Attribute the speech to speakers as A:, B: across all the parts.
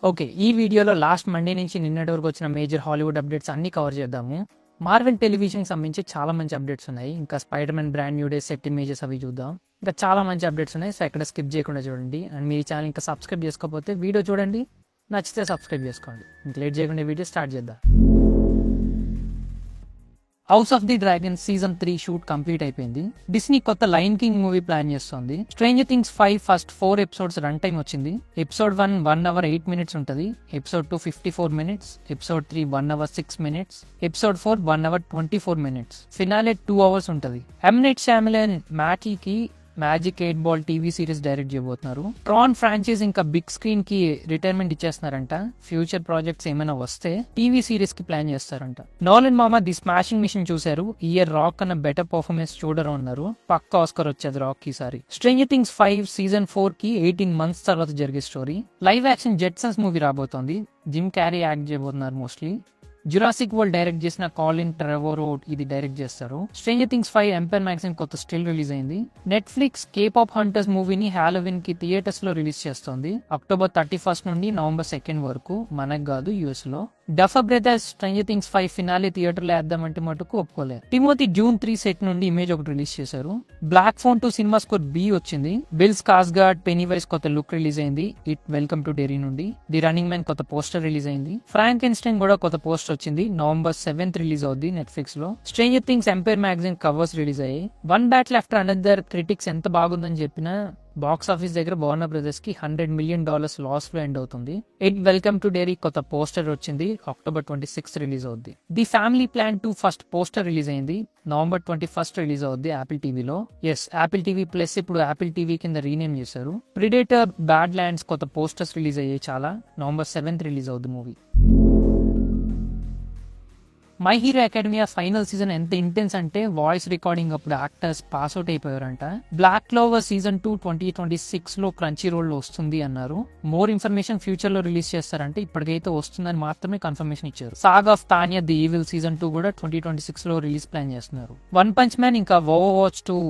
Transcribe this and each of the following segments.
A: Okay, ఈ వీడియోలో last Monday నుంచి నిన్నటి వరకు వచ్చిన మేజర్ హాలీవుడ్ అప్డేట్స్ అన్ని కవర్ చేద్దాము. మార్వెల్ టెలివిజన్కి సంబంధించి చాలా మంచి అప్డేట్స్ ఉన్నాయి. ఇంకా spider Man Brand New day set images అవి చూద్దాం. ఇంకా చాలా మంచి అప్డేట్స్ ఉన్నాయి, సో ఎక్కడ స్కిప్ చేయకుండా చూడండి. అండ్ మీ ఛానల్ ఇంకా సబ్స్క్రైబ్ చేసుకోకపోతే వీడియో చూడండి, నచ్చితే సబ్స్క్రైబ్ చేసుకోండి. ఇంకా లేట్ చేయకుండా వీడియో స్టార్ట్ చేద్దాం. House of the Dragon season 3 shoot complete అయిపోయింది. డిస్నీ కొత్త లయన్ కింగ్ మూవీ ప్లాన్ చేస్తోంది. Stranger Things 5 first 4 episodes run time వచ్చింది. ఎపిసోడ్ 1 1 అవర్ 8 మినిట్స్ ఉంటుంది. Episode 2 54 minutes. Episode 3 1 hour 6 minutes. Episode 4 1 hour 24 minutes. Finale 2 hours ఉంటుంది. M Night Shyamalan మ్యాటీకి Magic 8 Ball TV series direct చేయబోతున్నారు. Tron franchise ఇంకా big screen కి retirement ఇచ్చేస్తున్నారంట. Future projects ఏమైనా వస్తే టీవీ సిరీస్ కి ప్లాన్ చేస్తారంట. నోలన్ మామ ది స్మాషింగ్ మిషన్ చూశారు. ఇయర్ రాక్ కన్నా బెటర్ పర్ఫార్మెన్స్ చూడరు అన్నారు. పక్క ఆస్కర్ వచ్చేది రాక్ ఈసారి. స్ట్రేంజర్ థింగ్స్ 5 సీజన్ 4 కి 18 మంత్స్ తర్వాత జరిగే స్టోరీ. లైవ్ యాక్షన్ జెట్సన్స్ మూవీ రాబోతోంది. జిమ్ క్యారీ యాక్ట్ చేయబోతున్నారు మోస్ట్లీ. జురాసిక్ వరల్డ్ డైరెక్ట్ చేసిన కాలిన్ ట్రెవోరో ఇది డైరెక్ట్ చేస్తారు. స్ట్రేంజర్ థింగ్స్ 5 ఎంపైర్ మ్యాగజైన్ కొత్త స్టిల్ రిలీజ్ అయింది. నెట్ఫ్లిక్స్ కేపాప్ హంటర్స్ మూవీని హాలోవిన్ కి థియేటర్స్ లో రిలీజ్ చేస్తోంది. అక్టోబర్ 31 నుండి నవంబర్ 2 వరకు. మనకు కాదు, యుఎస్ లో. Duffer brothers stranger Things 5 finale theatre లో వేద్దామంటే మటుకు ఒప్పుకోలేదు. టిమోథీ జూన్ 3 సెట్ నుండి ఇమేజ్ ఒకటి రిలీజ్ చేశారు. బ్లాక్ ఫోన్ 2 సినిమా స్కోర్ B వచ్చింది. బిల్ స్కార్స్గార్డ్ పెనీవైస్ కొత్త లుక్ రిలీజ్ అయింది. ఇట్ వెల్కమ్ టు డెరీ నుండి. ది రన్నింగ్ మ్యాన్ కొత్త పోస్టర్ రిలీజ్ అయింది. ఫ్రాంకెన్స్టైన్ కూడా కొత్త పోస్టర్ వచ్చింది. నవంబర్ 7 రిలీజ్ అవుద్ది నెట్ఫ్లిక్స్ లో. Stranger Things Empire magazine covers release అయ్యాయి. One Battle After Another critics ఎంత బాగుందని చెప్పినా బాక్స్ ఆఫీస్ దగ్గర వార్నర్ బ్రదర్స్ కి $100 మిలియన్ లాస్ లో ఎండ్ అవుతుంది. ఇట్ వెల్కమ్ టు డెరీ కొత్త పోస్టర్ వచ్చింది. అక్టోబర్ 26 రిలీజ్ అవుద్ది. The family plan 2 first poster release అయింది. నవంబర్ 21 రిలీజ్ అవుద్ది యాపిల్ టీవీలో. ఎస్, యాపిల్ టీవీ ప్లస్ ఇప్పుడు యాపిల్ టీవీ కింద రీనేమ్ చేశారు. ప్రిడేటర్ బ్యాడ్ ల్యాండ్స్ కొత్త పోస్టర్స్ రిలీజ్ అయ్యాయి చాలా. నవంబర్ 7 రిలీజ్ అవుద్ది movie. My Hero Academia final season ఎంత ఇంటెన్స్ అంటే వాయిస్ రికార్డింగ్ అప్పుడు యాక్టర్స్ పాస్ అవుట్ అయిపోయారంట. బ్లాక్ క్లోవర్ సీజన్ 2 2026 లో క్రంచీ రోల్ లో వస్తుంది అన్నారు. మోర్ ఇన్ఫర్మేషన్ ఫ్యూచర్ లో రిలీజ్ చేస్తారంటే ఇప్పటికైతే వస్తుందని మాత్రమే కన్ఫర్మేషన్ ఇచ్చారు. Saga of Tanya the Evil season 2 కూడా 2026 లో రిలీజ్ ప్లాన్ చేస్తున్నారు. వన్ పంచ్ మ్యాన్ ఇంకా ఓవర్ వాచ్ 2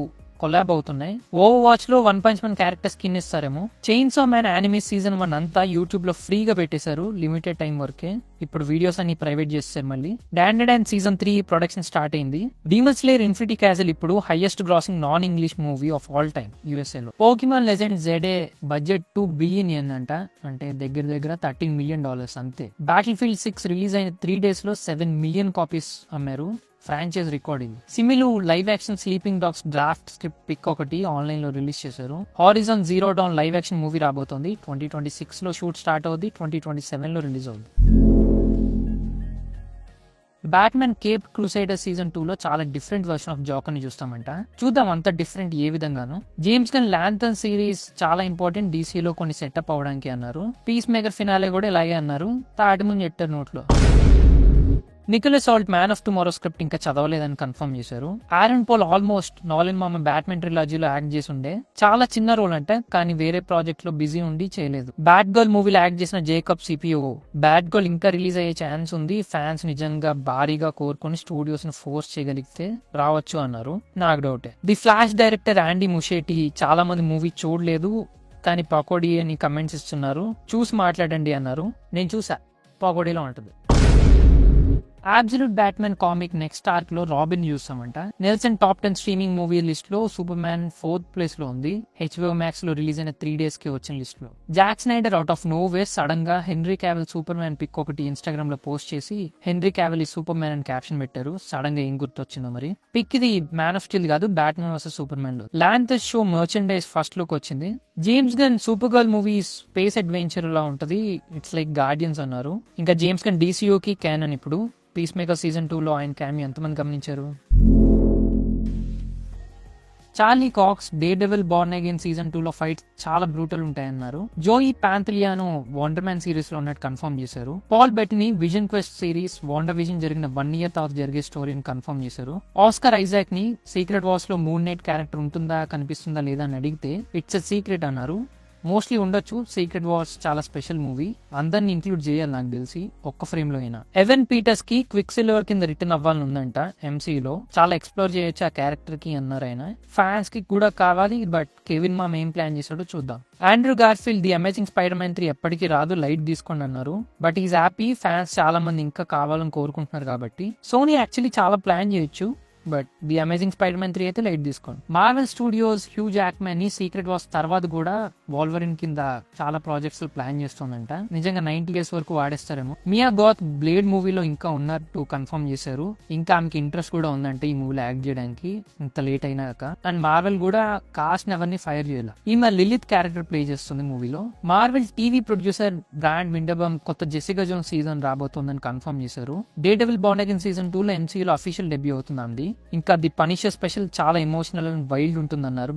A: కొలాబ్ అవుతున్నాయి. ఓవర్ వాచ్ లో One Punch Man character skin ఇస్తారేమో. చైన్సా మ్యాన్ యానిమే సీజన్ 1 అంతా యూట్యూబ్ లో ఫ్రీగా పెట్టేశారు, లిమిటెడ్ టైం వరకే. ఇప్పుడు వీడియోస్ అన్ని ప్రైవేట్ చేస్తారు మళ్ళీ. డాండెడ్ అండ్ సీజన్ 3 ప్రొడక్షన్ స్టార్ట్ అయింది. డీమన్ స్లేయర్ ఇన్ఫినిటీ క్యాజల్ ఇప్పుడు highest grossing non English movie of all time USA లో. పోకిమాన్ లెజెండ్ జెడే బడ్జెట్ $2 బిలియన్ అంట, అంటే దగ్గర $13 మిలియన్ అంతే. బ్యాటిల్ ఫీల్డ్ 6 రిలీజ్ అయిన 3 days లో 7 మిలియన్ కాపీస్ అమ్మారు. ఫ్రాంచైజ్ రికార్డ్ ఇది. సిమిలు live action Sleeping Dogs draft script pic ఒకటి ఆన్లైన్ లో రిలీజ్ చేశారు. Horizon Zero Dawn live action movie రాబోతోంది. 2026 లో షూట్ స్టార్ట్ అవుద్ది. 2027 లో రిలీజ్ అవుద్ది. బ్యాట్మెన్ కేప్ క్రూసైడర్ సీజన్ 2 లో చాలా డిఫరెంట్ వర్షన్ ఆఫ్ జోకర్ ని చూస్తామంట. చూద్దాం అంత డిఫరెంట్ ఏ విధంగాను. జేమ్స్ గన్ లాంథర్న్ సిరీస్ చాలా ఇంపార్టెంట్ డీసీలో కొన్ని సెటప్ అవడానికి అన్నారు. పీస్ మేకర్ ఫినాలే కూడా ఇలాగే అన్నారు. తాటి ముందు ఎట్టారు నోట్లో. Nicholas Hoult Man of Tomorrow script ఇంకా చదవలేదని కన్ఫర్మ్ చేశారు. ఆరన్ పోల్ ఆల్మోస్ట్ నోలన్ మామ బ్యాట్మెన్ ట్రిలాజీలో యాక్ట్ చేసి ఉండే. చాలా చిన్న రోల్ అంటే, కానీ వేరే ప్రాజెక్ట్ లో బిజీ ఉండి చేయలేదు. బ్యాట్ గర్ల్ మూవీలో యాక్ట్ చేసిన జేకబ్ సిపిఓ. బ్యాట్ గర్ల్ ఇంకా రిలీజ్ అయ్యే ఛాన్స్ ఉంది. ఫ్యాన్స్ నిజంగా భారీగా కోరుకొని స్టూడియోస్ ని ఫోర్స్ చేయగలిగితే రావచ్చు అన్నారు. నాకు డౌటే. ది ఫ్లాష్ డైరెక్టర్ యాండీ ముషేటి చాలా మంది మూవీ చూడలేదు కానీ పకోడీ అని కమెంట్స్ ఇస్తున్నారు. చూసి మాట్లాడండి అన్నారు. నేను చూసా, పకోడీలో ఉంటుంది. Absolute Batman comic next arc లో రాబిన్ చూస్తామంట. Nielsen top 10 streaming movie list లో సూపర్ మ్యాన్ 4th ప్లేస్ లో ఉంది. HBO Max లో రిలీజ్ అయిన 3 days కి వచ్చిన లిస్ట్ లో. Zack Snyder out of nowhere sudden గా Henry Cavill Superman pic ఒకటి ఇన్స్టాగ్రామ్ లో పోస్ట్ చేసి హెన్రీ క్యావెల్ ఈ సూపర్ మ్యాన్ అని క్యాప్షన్ పెట్టారు. సడన్ గా ఏం గుర్తొచ్చిందో మరి. పిక్ ఇది మ్యాన్ ఆఫ్ స్టీల్ కాదు, బ్యాట్మెన్ వర్సెస్ సూపర్ మ్యాన్ లో. Lanterns show merchandise first look వచ్చింది. James Gunn Supergirl movie space adventure లా ఉంటది. ఇట్స్ లైక్ గార్డియన్స్ అన్నారు. ఇంకా జేమ్స్ గన్ DCU కి క్యానన్ ఇప్పుడు. పీస్ మేకర్ సీజన్ 2 లో ఆయన క్యామియో ఎంతమంది గమనించారు? Charlie Cox Daredevil Born Again season 2 లో ఫైట్స్ చాలా బ్రూటల్ ఉంటాయన్నారు. జోయి పాంథలియాను వాండర్ మ్యాన్ సిరీస్ లో ఉన్నట్టు కన్ఫర్మ్ చేశారు. Paul Bettany Vision Quest series WandaVision జరిగిన 1 year తర్వాత జరిగే స్టోరీని కన్ఫర్మ్ చేశారు. ఆస్కర్ ఐజాక్ ని సీక్రెట్ వార్స్ లో మూన్ నైట్ క్యారెక్టర్ ఉంటుందా కనిపిస్తుందా లేదా అని అడిగితే ఇట్స్ ఎ సీక్రెట్ అన్నారు. మోస్ట్లీ ఉండొచ్చు. సీక్రెట్ వార్స్ చాలా స్పెషల్ మూవీ, అందరిని ఇంక్లూడ్ చేయాలి నాకు తెలిసి ఒక్క ఫ్రేమ్ లో అయినా. ఎవెన్ పీటర్స్ కి క్విక్ సిల్వర్ కింద రిటర్న్ అవ్వాలని ఉందంట ఎంసీలో. చాలా ఎక్స్ప్లోర్ చేయొచ్చు ఆ క్యారెక్టర్ కి అన్నారు ఆయన. ఫ్యాన్స్ కి కూడా కావాలి, బట్ కెవిన్ మామ్ ఏం ప్లాన్ చేశాడో చూద్దాం. Andrew Garfield the amazing spider man 3 ఎప్పటికీ రాదు, లైట్ తీసుకోండి అన్నారు. బట్ ఈజ్ హ్యాపీ, ఫ్యాన్స్ చాలా మంది ఇంకా కావాలని కోరుకుంటున్నారు కాబట్టి. సోనీ యాక్చువల్లీ చాలా ప్లాన్ చేయొచ్చు, but the amazing spider man 3 అయితే లైట్ తీసుకోండి. మార్వెల్ స్టూడియోస్ హ్యూ జాక్మాన్ ని సీక్రెట్ వార్స్ తర్వాత కూడా వాల్వరిన్ కింద చాలా ప్రాజెక్ట్స్ ప్లాన్ చేస్తుందంట. నిజంగా 90 years వరకు వాడేస్తారేమో. మియా గోత్ బ్లేడ్ మూవీలో ఇంకా ఉన్నట్టు కన్ఫర్మ్ చేశారు. ఇంకా ఆమెకి ఇంట్రెస్ట్ కూడా ఉందంటే ఈ మూవీలో యాక్ట్ చేయడానికి, ఇంత లేట్ అయినాక. అండ్ మార్వెల్ కూడా కాస్ట్ ఎవరిని ఫైర్ చేయాలి. ఈమె లిలిత్ క్యారెక్టర్ ప్లే చేస్తుంది మూవీలో. మార్వెల్ టీవీ ప్రొడ్యూసర్ బ్రాండ్ విండబమ్ కొత్త జెసికా జోన్స్ సీజన్ రాబోతుందని కన్ఫర్మ్ చేశారు. డేర్డెవిల్ బాండ్ అగైన్ సీజన్ 2 లో ఎంసీయూలో అఫీషియల్ డెబ్యూ అవుతుంది. ఇంకా ది పనిషర్ స్పెషల్ చాలా ఎమోషనల్ అండ్ వైల్డ్ ఉంటుందన్నారు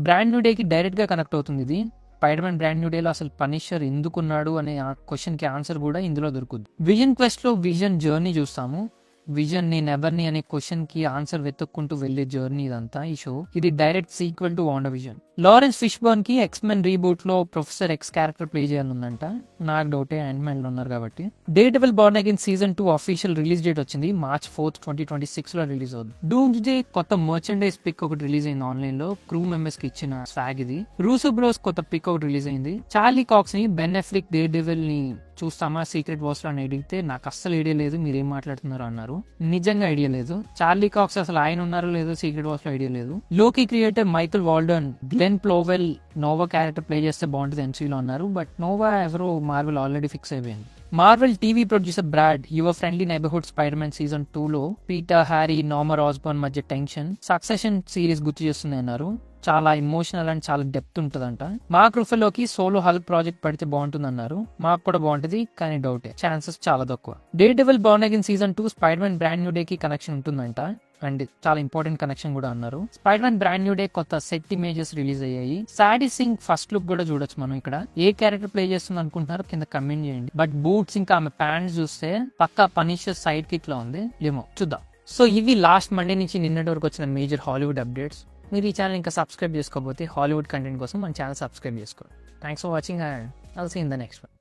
A: బ్రాండ్ న్యూ డే కి డైరెక్ట్ గా కనెక్ట్ అవుతుంది ఇది. Spider Man Brand New day లో అసలు పనిషర్ ఎందుకున్నాడు అనే క్వశ్చన్ కి ఆన్సర్ కూడా ఇందులో దొరుకుతుంది. విజన్ క్వెస్ట్ లో విజన్ జర్నీ చూస్తాము. విజన్ నేను ఎవరిని అనే క్వశ్చన్ కి ఆన్సర్ వెతుక్కుంటూ వెళ్లే జర్నీ ఇదంతా ఈ షో. ఇది direct sequel to WandaVision. Laurence Fishburne కి ఎక్స్మెన్ రీబూట్ లో ప్రొఫెసర్ ఎక్స్ క్యారెక్టర్ ప్లే చేయాలందంట. నాకు డౌటే, యాంట్ మ్యాన్ లో ఉన్నారు కాబట్టి. Daredevil Born Again season 2 official release date వచ్చింది. March 4th, 2026 లో రిలీజ్ అవుతుంది. డూమ్స్డే కొత్త మర్చెండైజ్ పిక్ ఒకటి రిలీజ్ అయింది ఆన్లైన్ లో. క్రూ మెంబర్స్ కి ఇచ్చిన స్వాగ్ ఇది. రూసో బ్రోస్ కొత్త పిక్ ఒకటి రిలీజ్ అయింది. చార్లీ కాక్స్ ని బెన్ ఎఫ్లిక్ డేర్డెవిల్ ని చూస్తామా సీక్రెట్ వార్స్ లో అని అడిగితే నాకు అస్సలు ఐడియా లేదు, మీరేం మాట్లాడుతున్నారు అన్నారు. నిజంగా ఐడియా లేదు. చార్లీ కాక్స్ అసలు ఆయన ఉన్నారో లేదో సీక్రెట్ వార్స్ లో ఐడియా లేదు. Loki creator Michael Waldron Glen Powell Nova character play చేస్తే బాగుంటుంది ఎంసీలో అన్నారు. బట్ నోవా ఎవరో మార్వెల్ ఆల్రెడీ ఫిక్స్ అయిపోయింది. Marvel TV producer Brad your friendly neighbourhood Spider Man season 2 లో పీటర్, హ్యారీ, నార్మన్ ఆస్బార్న్ మధ్య టెన్షన్ సక్సెషన్ సిరీస్ గుర్తు చేస్తుంది అన్నారు. చాలా ఎమోషనల్ అండ్ చాలా డెప్త్ ఉంటదంట. మార్క్ రూఫెలోకి సోలో హల్క్ ప్రాజెక్ట్ పడితే బాగుంటుంది అన్నారు. మాకు కూడా బాగుంటది, కానీ డౌటే, ఛాన్సెస్ చాలా తక్కువ. Daredevil Born Again season 2 Spider Man Brand New Day కి కనెక్షన్ ఉంటుందంట. అండ్ చాలా ఇంపార్టెంట్ కనెక్షన్ కూడా అన్నారు. Spider Man Brand New Day కొత్త సెట్ ఇమేజెస్ రిలీజ్ అయ్యాయి. సాడీ సింగ్ ఫస్ట్ లుక్ కూడా చూడొచ్చు మనం ఇక్కడ. ఏ క్యారెక్టర్ ప్లే చేస్తుంది అనుకుంటున్నారో కింద కమెంట్ చేయండి. బట్ బూట్స్ ఇంకా ఆమె ప్యాంట్స్ చూస్తే పక్కా పనిషర్ సైడ్ కిక్ లో ఉంది, ఏమో చూద్దాం. సో ఇవి లాస్ట్ మండే నుంచి నిన్నటి వరకు వచ్చిన మేజర్ హాలీవుడ్ అప్డేట్స్. మీరు ఈ ఛానల్ ఇంకా సబ్స్క్రైబ్ చేసుకోకపోతే హాలీవుడ్ కంటెంట్ కోసం మన ఛానల్ సబ్స్క్రైబ్ చేసుకోండి. Thanks for watching and I'll see in the next one.